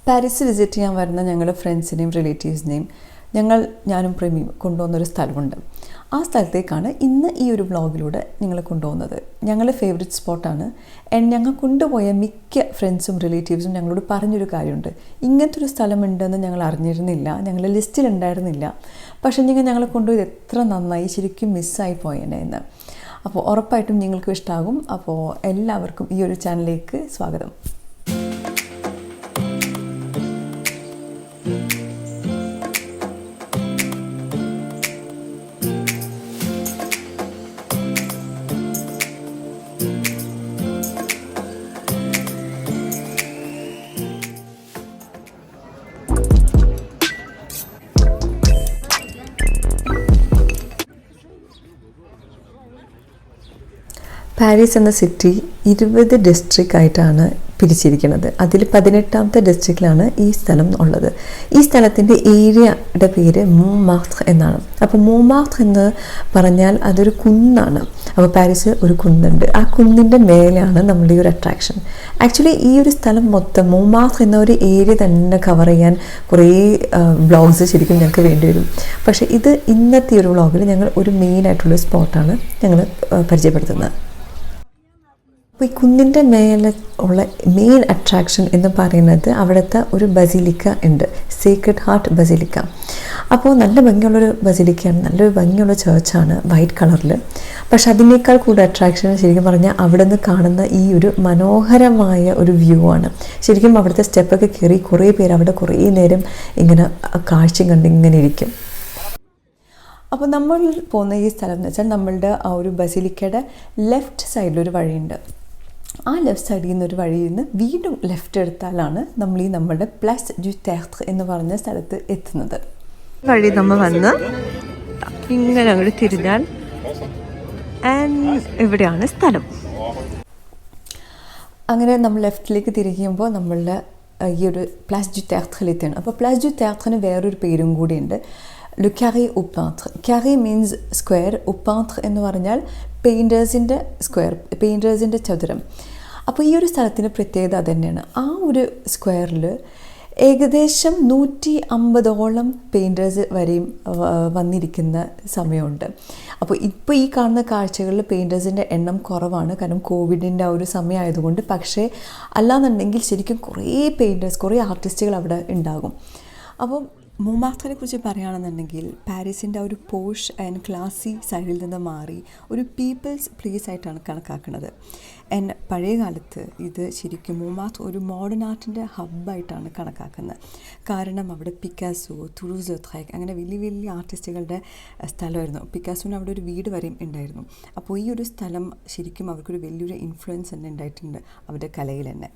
Paris visit ചെയ്യാൻ വരുന്ന ഞങ്ങളുടെ ഫ്രണ്ട്സിനെയും റിലേറ്റീവ്സിനെയും ഞാനും പ്രേമിയും കൊണ്ടുപോകുന്നൊരു സ്ഥലമുണ്ട്. ആ സ്ഥലത്തേക്കാണ് ഇന്ന് ഈ ഒരു വ്ളോഗിലൂടെ ഞങ്ങളെ കൊണ്ടുപോകുന്നത്. ഞങ്ങളുടെ ഫേവറേറ്റ് സ്പോട്ടാണ്. ഞങ്ങൾ കൊണ്ടുപോയ മിക്ക ഫ്രണ്ട്സും റിലേറ്റീവ്സും ഞങ്ങളോട് പറഞ്ഞൊരു കാര്യമുണ്ട്, ഇങ്ങനത്തെ ഒരു സ്ഥലമുണ്ടെന്ന് ഞങ്ങൾ അറിഞ്ഞിരുന്നില്ല, ഞങ്ങളുടെ ലിസ്റ്റിൽ ഉണ്ടായിരുന്നില്ല, പക്ഷേ ഞങ്ങളെ കൊണ്ടുപോയത് എത്ര നന്നായി, ശരിക്കും മിസ്സായി പോയേനെ എന്ന്. അപ്പോൾ ഉറപ്പായിട്ടും നിങ്ങൾക്ക് ഇഷ്ടമാകും. അപ്പോൾ എല്ലാവർക്കും ഈ ഒരു ചാനലിലേക്ക് സ്വാഗതം. പാരീസ് എന്ന സിറ്റി 20 ഡിസ്ട്രിക്റ്റ് ആയിട്ടാണ് പിരിച്ചിരിക്കുന്നത്. അതിൽ 18ാമത്തെ ഡിസ്ട്രിക്റ്റിലാണ് ഈ സ്ഥലം ഉള്ളത്. ഈ സ്ഥലത്തിൻ്റെ ഏരിയയുടെ പേര് മോൺമാർട്രെ എന്നാണ്. അപ്പോൾ മോൺമാർട്രെ എന്ന് പറഞ്ഞാൽ അതൊരു കുന്നാണ്. അപ്പോൾ പാരീസ് ഒരു കുന്നുണ്ട്, ആ കുന്നിൻ്റെ മേലെയാണ് നമ്മുടെ ഈ ഒരു അട്രാക്ഷൻ. ആക്ച്വലി ഈ ഒരു സ്ഥലം മൊത്തം മോൺമാർട്രെ എന്ന ഒരു ഏരിയ തന്നെ കവർ ചെയ്യാൻ കുറേ വ്ളോഗ്സ് ശരിക്കും ഞങ്ങൾക്ക് വേണ്ടി വരും. പക്ഷേ ഇത് ഇന്നത്തെ ഒരു വ്ളോഗിൽ ഞങ്ങൾ ഒരു മെയിനായിട്ടുള്ള സ്പോട്ടാണ് ഞങ്ങൾ പരിചയപ്പെടുത്തുന്നത്. അപ്പോൾ ഈ കുന്നിൻ്റെ മേലെ ഉള്ള മെയിൻ അട്രാക്ഷൻ എന്ന് പറയുന്നത് അവിടുത്തെ ഒരു ബസിലിക്ക ഉണ്ട്, സേക്രഡ് ഹാർട്ട് ബസിലിക്ക. അപ്പോൾ നല്ല ഭംഗിയുള്ളൊരു ബസിലിക്കയാണ്, നല്ലൊരു ഭംഗിയുള്ള ചേർച്ചാണ്, വൈറ്റ് കളറിൽ. പക്ഷെ അതിനേക്കാൾ കൂടുതൽ അട്രാക്ഷൻ ശരിക്കും പറഞ്ഞാൽ അവിടെ നിന്ന് കാണുന്ന ഈ ഒരു മനോഹരമായ ഒരു വ്യൂ ആണ്. ശരിക്കും അവിടുത്തെ സ്റ്റെപ്പൊക്കെ കയറി കുറേ പേര് അവിടെ കുറേ നേരം ഇങ്ങനെ കാഴ്ചയും കണ്ട് ഇങ്ങനെ ഇരിക്കും. അപ്പോൾ നമ്മൾ പോകുന്ന ഈ സ്ഥലം എന്ന് വെച്ചാൽ നമ്മളുടെ ആ ഒരു ബസിലിക്കയുടെ ലെഫ്റ്റ് സൈഡിലൊരു വഴിയുണ്ട്. ആ ലെഫ്റ്റ് സൈഡിൽ നിന്നൊരു വഴിയിൽ നിന്ന് വീണ്ടും ലെഫ്റ്റ് എടുത്താലാണ് നമ്മൾ ഈ നമ്മുടെ പ്ലസ് ഡു തെർtre എന്ന് പറഞ്ഞ സ്ഥലത്ത് എത്തുന്നത്. വഴി നമ്മൾ വന്ന് ഇങ്ങനെ അങ്ങോട്ട് തിരിഞ്ഞാൽ ഇവിടെയാണ് സ്ഥലം. അങ്ങനെ നമ്മൾ ലെഫ്റ്റിലേക്ക് തിരിക്കുമ്പോൾ നമ്മളുടെ ഈ ഒരു പ്ലസ് ഡു തെർട്രെയിലെത്തിയാണ്. അപ്പോൾ പ്ലസ് ഡു തെർട്രെന് വേറൊരു പേരും കൂടിയുണ്ട്, Le carré au peintre. Carré means square, au peintre എന്ന് പറഞ്ഞാൽ പെയിൻറ്റേഴ്സിൻ്റെ സ്ക്വയർ, പെയിൻറ്റേഴ്സിൻ്റെ ചതുരം. അപ്പോൾ ഈ ഒരു സ്ഥലത്തിൻ്റെ പ്രത്യേകത അത് തന്നെയാണ്. ആ ഒരു സ്ക്വയറിൽ ഏകദേശം 150ഓളം പെയിൻറ്റേഴ്സ് വരെയും വന്നിരിക്കുന്ന സമയമുണ്ട്. അപ്പോൾ ഇപ്പോൾ ഈ കാണുന്ന കാഴ്ചകളിൽ പെയിൻറ്റേഴ്സിൻ്റെ എണ്ണം കുറവാണ്, കാരണം കോവിഡിൻ്റെ ആ ഒരു സമയമായതുകൊണ്ട്. പക്ഷേ അല്ലാന്നുണ്ടെങ്കിൽ ശരിക്കും കുറേ പെയിൻറ്റേഴ്സ്, കുറേ ആർട്ടിസ്റ്റുകൾ അവിടെ ഉണ്ടാകും. അപ്പോൾ മോൺമാർട്രെ കുറിച്ച് പറയുകയാണെന്നുണ്ടെങ്കിൽ പാരീസിൻ്റെ ഒരു പോഷ് ആൻഡ് ക്ലാസി സൈഡിൽ നിന്ന് മാറി ഒരു പീപ്പിൾസ് പ്ലേസ് ആയിട്ടാണ് കണക്കാക്കുന്നത്. പഴയ കാലത്ത് ഇത് ശരിക്കും മോൺമാർട്രെ ഒരു മോഡേൺ ആർട്ടിൻ്റെ ഹബ്ബായിട്ടാണ് കണക്കാക്കുന്നത്. കാരണം അവിടെ പിക്കാസോ, ലൗട്രേക്ക് അങ്ങനെ വലിയ വലിയ ആർട്ടിസ്റ്റുകളുടെ സ്ഥലമായിരുന്നു. പിക്കാസോന് അവിടെ ഒരു വീട് വരെയും ഉണ്ടായിരുന്നു. അപ്പോൾ ഈ ഒരു സ്ഥലം ശരിക്കും അവർക്കൊരു വലിയൊരു ഇൻഫ്ലുവൻസ് തന്നെ ഉണ്ടായിട്ടുണ്ട് അവരുടെ കലയിൽ തന്നെ.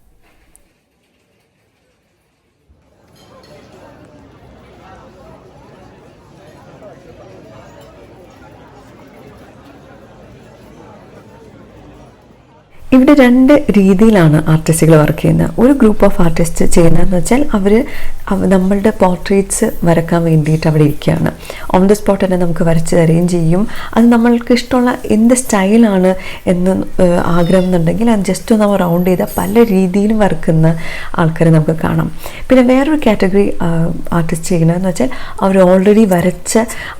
ഇവിടെ 2 രീതിയിലാണ് ആർട്ടിസ്റ്റുകൾ വർക്ക് ചെയ്യുന്നത്. ഒരു ഗ്രൂപ്പ് ഓഫ് ആർട്ടിസ്റ്റ് ചെയ്യുന്നതെന്ന് വെച്ചാൽ അവർ നമ്മളുടെ പോർട്രേറ്റ്സ് വരക്കാൻ വേണ്ടിയിട്ട് അവിടെ ഇരിക്കുകയാണ്. ഓൺ ദ സ്പോട്ട് തന്നെ നമുക്ക് വരച്ച് തരികയും ചെയ്യും. അത് നമ്മൾക്ക് ഇഷ്ടമുള്ള എന്ത് സ്റ്റൈലാണ് എന്ന് ആഗ്രഹം എന്നുണ്ടെങ്കിൽ അത് ജസ്റ്റ് നമ്മൾ റൗണ്ട് ചെയ്താൽ പല രീതിയിലും വരക്കുന്ന ആൾക്കാരെ നമുക്ക് കാണാം. പിന്നെ വേറൊരു കാറ്റഗറി ആർട്ടിസ്റ്റ് ചെയ്യുന്നതെന്ന് വെച്ചാൽ അവർ ഓൾറെഡി വരച്ച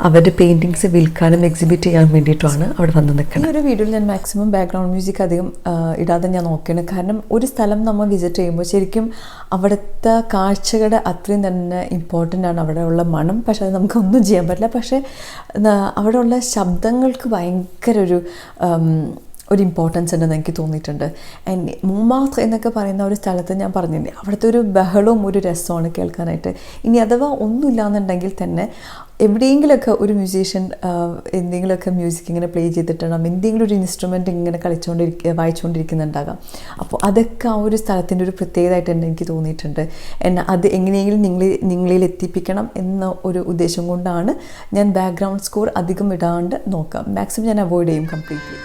അവരുടെ പെയിൻറ്റിങ്സ് വിൽക്കാനും എക്സിബിറ്റ് ചെയ്യാൻ വേണ്ടിയിട്ടുമാണ് അവിടെ വന്ന് നിൽക്കുന്നത്. ഈ ഒരു വീഡിയോയിൽ ഞാൻ മാക്സിമം ബാക്ക്ഗ്രൗണ്ട് മ്യൂസിക് അധികം ഇടാതെ ഞാൻ നോക്കുകയാണ്. കാരണം ഒരു സ്ഥലം നമ്മൾ വിസിറ്റ് ചെയ്യുമ്പോൾ ശരിക്കും അവിടുത്തെ കാഴ്ചകളുടെ അത്രയും തന്നെ ഇമ്പോർട്ടൻ്റ് ആണ് അവിടെയുള്ള മണം. പക്ഷേ അത് നമുക്കൊന്നും ചെയ്യാൻ പറ്റില്ല. പക്ഷേ അവിടെയുള്ള ശബ്ദങ്ങൾക്ക് ഭയങ്കര ഒരു ഇമ്പോർട്ടൻസ് ഉണ്ടെന്ന് എനിക്ക് തോന്നിയിട്ടുണ്ട്. മോൺമാർട്രെ എന്നൊക്കെ പറയുന്ന ഒരു സ്ഥലത്ത് ഞാൻ പറഞ്ഞില്ലേ, അവിടുത്തെ ഒരു ബഹളവും ഒരു രസമാണ് കേൾക്കാനായിട്ട്. ഇനി അഥവാ ഒന്നുമില്ലാന്നുണ്ടെങ്കിൽ തന്നെ എവിടെയെങ്കിലുമൊക്കെ ഒരു മ്യൂസീഷ്യൻ എന്തെങ്കിലുമൊക്കെ മ്യൂസിക് ഇങ്ങനെ പ്ലേ ചെയ്തിട്ടുണ്ടാകും, എന്തെങ്കിലും ഒരു ഇൻസ്ട്രുമെൻ്റ് ഇങ്ങനെ വായിച്ചുകൊണ്ടിരിക്കുന്നുണ്ടാകാം. അപ്പോൾ അതൊക്കെ ആ ഒരു സ്ഥലത്തിൻ്റെ ഒരു പ്രത്യേകതയായിട്ട് തന്നെ എനിക്ക് തോന്നിയിട്ടുണ്ട്. അത് എങ്ങനെയെങ്കിലും നിങ്ങളിൽ എത്തിപ്പിക്കണം എന്ന ഒരു ഉദ്ദേശം കൊണ്ടാണ് ഞാൻ ബാക്ക്ഗ്രൗണ്ട് സ്കോർ അധികം ഇടാണ്ട് നോക്കാം. മാക്സിമം ഞാൻ അവോയ്ഡ് ചെയ്യും കംപ്ലീറ്റ്ലി.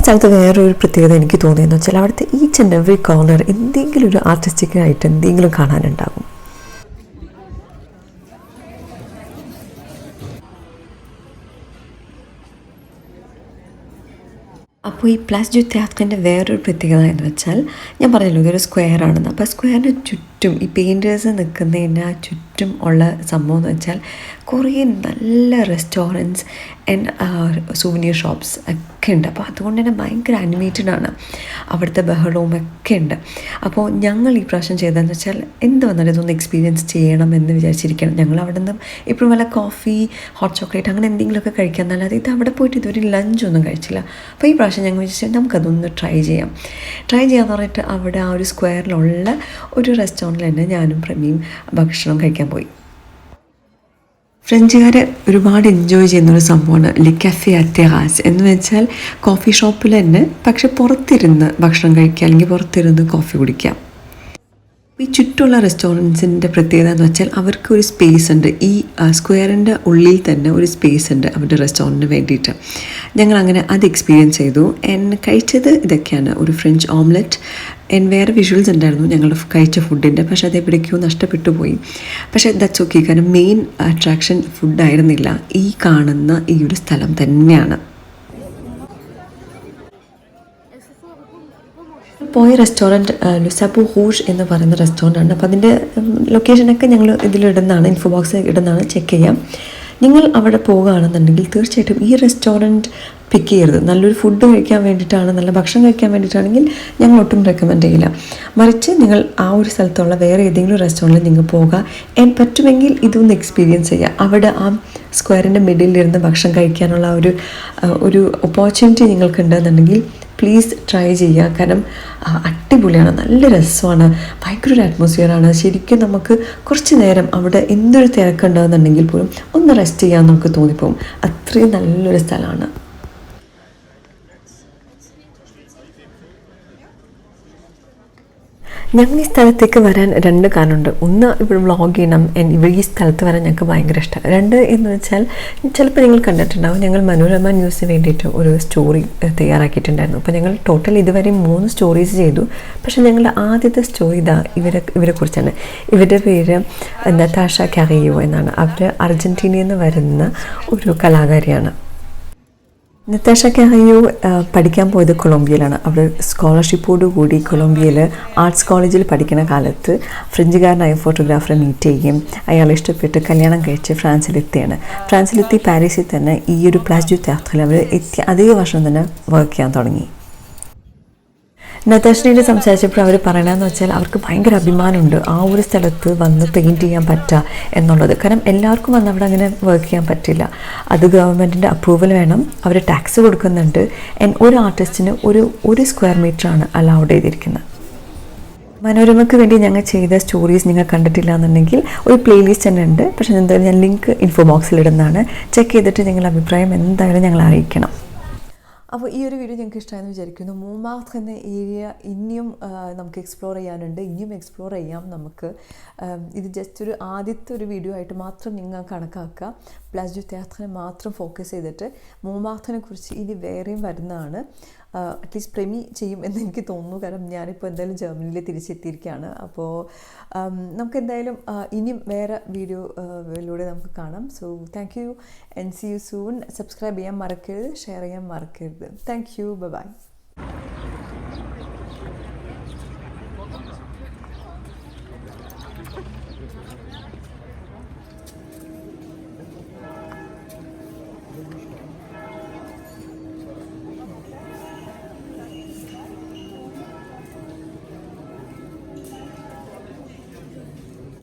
സ്ഥലത്ത് വേറൊരു പ്രത്യേകത എനിക്ക് തോന്നിയെന്ന് വെച്ചാൽ അവിടുത്തെ ഈച്ച് ആൻഡ് എവറി കോർണർ എന്തെങ്കിലും ഒരു ആർട്ടിസ്റ്റിക് ആയിട്ട് എന്തെങ്കിലും കാണാനുണ്ടാകും. അപ്പോൾ ഈ പ്ലസ് ഡു തിയേറ്ററിൻ്റെ വേറൊരു പ്രത്യേകത എന്ന് വെച്ചാൽ ഞാൻ പറഞ്ഞല്ലോ ഇതൊരു സ്ക്വയറാണെന്ന്. അപ്പോൾ സ്ക്വയറിന് ചുറ്റും ഈ പെയിൻറ്റേഴ്സ് നിൽക്കുന്നതിന് ചുറ്റും ഉള്ള സംഭവം എന്ന് വെച്ചാൽ കുറേ നല്ല റെസ്റ്റോറൻറ്റ്സ് ആൻഡ് സൂവനിയർ ഷോപ്സ് ഒക്കെ ഉണ്ട്. അപ്പോൾ അതുകൊണ്ട് തന്നെ ഭയങ്കര അനിമേറ്റഡ് ആണ്, അവിടുത്തെ ബഹളവും ഒക്കെ ഉണ്ട്. അപ്പോൾ ഞങ്ങൾ ഈ പ്രാവശ്യം ചെയ്തതെന്ന് വെച്ചാൽ എന്ത് വന്നാലും ഇതൊന്ന് എക്സ്പീരിയൻസ് ചെയ്യണം എന്ന് വിചാരിച്ചിരിക്കണം. ഞങ്ങൾ അവിടെ നിന്ന് ഇപ്പോഴും വല്ല കോഫി, ഹോട്ട് ചോക്ലേറ്റ് അങ്ങനെ എന്തെങ്കിലുമൊക്കെ കഴിക്കാൻ, അല്ലാതെ ഇത് അവിടെ പോയിട്ട് ഇതുവരെ ലഞ്ചൊന്നും കഴിച്ചില്ല. അപ്പോൾ ഈ പ്രാവശ്യം ഞങ്ങൾ വിചാരിച്ചാൽ നമുക്കതൊന്ന് ട്രൈ ചെയ്യാമെന്ന് പറഞ്ഞിട്ട് അവിടെ ആ ഒരു സ്ക്വയറിലുള്ള ഒരു റെസ്റ്റോറൻറ്റിൽ തന്നെ ഞാനും പ്രമിയും ഭക്ഷണം കഴിക്കാൻ പോയി. ഫ്രഞ്ചുകാർ ഒരുപാട് എൻജോയ് ചെയ്യുന്നൊരു സംഭവമാണ് ലി കഫേ അ ടെറാസ് എന്ന് വെച്ചാൽ കോഫി ഷോപ്പിൽ തന്നെ പക്ഷെ പുറത്തിരുന്ന് ഭക്ഷണം കഴിക്കുക അല്ലെങ്കിൽ പുറത്തിരുന്ന് കോഫി കുടിക്കാം. ഈ ചുറ്റുമുള്ള റെസ്റ്റോറൻറ്റ്സിൻ്റെ പ്രത്യേകത എന്ന് വെച്ചാൽ അവർക്ക് ഒരു സ്പേസ് ഉണ്ട്, ഈ സ്ക്വയറിൻ്റെ ഉള്ളിൽ തന്നെ ഒരു സ്പേസ് ഉണ്ട് അവരുടെ റെസ്റ്റോറൻറ്റിന് വേണ്ടിയിട്ട്. ഞങ്ങളങ്ങനെ അത് എക്സ്പീരിയൻസ് ചെയ്തു. കഴിച്ചത് ഇതൊക്കെയാണ്: ഒരു ഫ്രഞ്ച് ഓംലെറ്റ്, വേറെ വിഷ്വൽസ് ഉണ്ടായിരുന്നു ഞങ്ങൾ കഴിച്ച ഫുഡിൻ്റെ, പക്ഷേ അത് എവിടേക്കോ നഷ്ടപ്പെട്ടു പോയി. പക്ഷേ ദാറ്റ്സ് ഓക്കെ, കാരണം മെയിൻ അട്രാക്ഷൻ ഫുഡായിരുന്നില്ല, ഈ കാണുന്ന ഈ ഒരു സ്ഥലം തന്നെയാണ്. പോയ റെസ്റ്റോറൻറ്റ് ലുസാബു ഹൂഷ് എന്ന് പറയുന്ന റെസ്റ്റോറൻ്റാണ്. അപ്പോൾ അതിൻ്റെ ലൊക്കേഷനൊക്കെ ഞങ്ങൾ ഇതിലിടുന്നതാണ്, ഇൻഫോ ബോക്സിൽ ഇടുന്നതാണ്, ചെക്ക് ചെയ്യാം. നിങ്ങൾ അവിടെ പോകുകയാണെന്നുണ്ടെങ്കിൽ തീർച്ചയായിട്ടും ഈ റെസ്റ്റോറൻറ്റ് പിക്ക് ചെയ്യരുത്. നല്ലൊരു ഫുഡ് കഴിക്കാൻ വേണ്ടിയിട്ടാണ്, നല്ല ഭക്ഷണം കഴിക്കാൻ വേണ്ടിയിട്ടാണെങ്കിൽ ഞങ്ങൾ ഒട്ടും റെക്കമെൻഡ് ചെയ്യില്ല. മറിച്ച് നിങ്ങൾ ആ ഒരു സ്ഥലത്തുള്ള വേറെ ഏതെങ്കിലും റെസ്റ്റോറൻറ്റിൽ നിങ്ങൾ പോകുക, പറ്റുമെങ്കിൽ ഇതൊന്ന് എക്സ്പീരിയൻസ് ചെയ്യുക. അവിടെ ആ സ്ക്വയറിൻ്റെ മിഡിലിരുന്ന് ഭക്ഷണം കഴിക്കാനുള്ള ഒരു ഓപ്പർച്യൂണിറ്റി നിങ്ങൾക്കുണ്ടെന്നുണ്ടെങ്കിൽ പ്ലീസ് ട്രൈ ചെയ്യുക. കാരണം അടിപൊളിയാണ്, നല്ല രസമാണ്, ഭയങ്കര ഒരു അറ്റ്മോസ്ഫിയറാണ്. ശരിക്കും നമുക്ക് കുറച്ച് നേരം അവിടെ എന്തൊരു തിരക്കുണ്ടാകുന്നുണ്ടെങ്കിൽ പോലും ഒന്ന് റെസ്റ്റ് ചെയ്യാൻ നമുക്ക് തോന്നിപ്പോകും. അത്രയും നല്ലൊരു സ്ഥലമാണ്. ഞങ്ങൾ ഈ സ്ഥലത്തേക്ക് വരാൻ രണ്ട് കാരണമുണ്ട്. ഒന്ന്, ഇവിടെ വ്ളോഗ് ചെയ്യണം, ഇവിടെ ഈ സ്ഥലത്ത് വരാൻ ഞങ്ങൾക്ക് ഭയങ്കര ഇഷ്ടമാണ്. രണ്ട് എന്ന് വെച്ചാൽ ചിലപ്പോൾ നിങ്ങൾ കണ്ടിട്ടുണ്ടാവും, ഞങ്ങൾ മനോരമ ന്യൂസിന് വേണ്ടിയിട്ട് ഒരു സ്റ്റോറി തയ്യാറാക്കിയിട്ടുണ്ടായിരുന്നു. അപ്പോൾ ഞങ്ങൾ ടോട്ടൽ ഇതുവരെ 3 സ്റ്റോറീസ് ചെയ്തു. പക്ഷേ ഞങ്ങളുടെ ആദ്യത്തെ സ്റ്റോറി ഇവരെ കുറിച്ചാണ്. ഇവരുടെ പേര് നതാഷ കാറിയോ എന്നാണ്. അവർ അർജൻറ്റീനയിൽ നിന്ന് വരുന്ന ഒരു കലാകാരിയാണ്. നതാഷ കാറിയോ പഠിക്കാൻ പോയത് കൊളംബിയയിലാണ്. അവിടെ സ്കോളർഷിപ്പോടു കൂടി കൊളംബിയയിൽ ആർട്സ് കോളേജിൽ പഠിക്കുന്ന കാലത്ത് ഫ്രഞ്ചുകാരനായ ഫോട്ടോഗ്രാഫറെ മീറ്റ് ചെയ്യുകയും അയാളെ ഇഷ്ടപ്പെട്ട് കല്യാണം കഴിച്ച് ഫ്രാൻസിലെത്തി പാരീസിൽ തന്നെ ഈ ഒരു പ്ലസ് ഡു തിയേറ്ററിൽ അവർ എത്തിയ അതേ വർഷം തന്നെ വർക്ക് ചെയ്യാൻ തുടങ്ങി. നതാഷിനോട് സംസാരിച്ചപ്പോൾ അവർ പറയണമെന്ന് വെച്ചാൽ അവർക്ക് ഭയങ്കര അഭിമാനമുണ്ട് ആ ഒരു സ്ഥലത്ത് വന്ന് പെയിൻറ്റ് ചെയ്യാൻ പറ്റുക എന്നുള്ളത്. കാരണം എല്ലാവർക്കും വന്ന് അവിടെ അങ്ങനെ വർക്ക് ചെയ്യാൻ പറ്റില്ല, അത് ഗവൺമെൻറ്റിൻ്റെ അപ്രൂവൽ വേണം, അവർ ടാക്സ് കൊടുക്കുന്നുണ്ട്. ഒരു ആർട്ടിസ്റ്റിന് ഒരു സ്ക്വയർ മീറ്ററാണ് അലൗഡ് ചെയ്തിരിക്കുന്നത്. മനോരമയ്ക്ക് വേണ്ടി ഞങ്ങൾ ചെയ്ത സ്റ്റോറീസ് നിങ്ങൾ കണ്ടിട്ടില്ല എന്നുണ്ടെങ്കിൽ ഒരു പ്ലേലിസ്റ്റ് തന്നെ ഉണ്ട്. പക്ഷേ എന്തായാലും ഞാൻ ലിങ്ക് ഇൻഫോ ബോക്സിൽ ഇടുന്നതാണ്, ചെക്ക് ചെയ്തിട്ട് നിങ്ങളുടെ അഭിപ്രായം എന്തായാലും ഞങ്ങൾ അറിയിക്കണം. അപ്പോൾ ഈ ഒരു വീഡിയോ ഞങ്ങൾക്ക് ഇഷ്ടമായെന്ന് വിചാരിക്കുന്നു. മോൺമാർട്രെ എന്ന ഏരിയ ഇനിയും നമുക്ക് എക്സ്പ്ലോർ ചെയ്യാനുണ്ട്, ഇനിയും എക്സ്പ്ലോർ ചെയ്യാം നമുക്ക്. ഇത് ജസ്റ്റ് ആദ്യത്തെ ഒരു വീഡിയോ ആയിട്ട് മാത്രം നിങ്ങൾ കണക്കാക്കുക. പ്ലസ് ഡു തിയേറ്ററിനെ മാത്രം ഫോക്കസ് ചെയ്തിട്ട് മോൺമാർട്രെ കുറിച്ച് ഇനി വേറെയും വരുന്നതാണ്. അറ്റ്ലീസ്റ്റ് പ്രമി ചെയ്യും എന്ന് എനിക്ക് തോന്നുന്നു, കാരണം ഞാനിപ്പോൾ എന്തായാലും ജർമ്മനിയിൽ തിരിച്ചെത്തിയിരിക്കുകയാണ്. അപ്പോൾ നമുക്ക് എന്തായാലും ഇനിയും വേറെ വീഡിയോയിലൂടെ നമുക്ക് കാണാം. So thank you and see you soon. Subscribe ചെയ്യാൻ മറക്കരുത്, ഷെയർ ചെയ്യാൻ മറക്കരുത്. Thank you, by.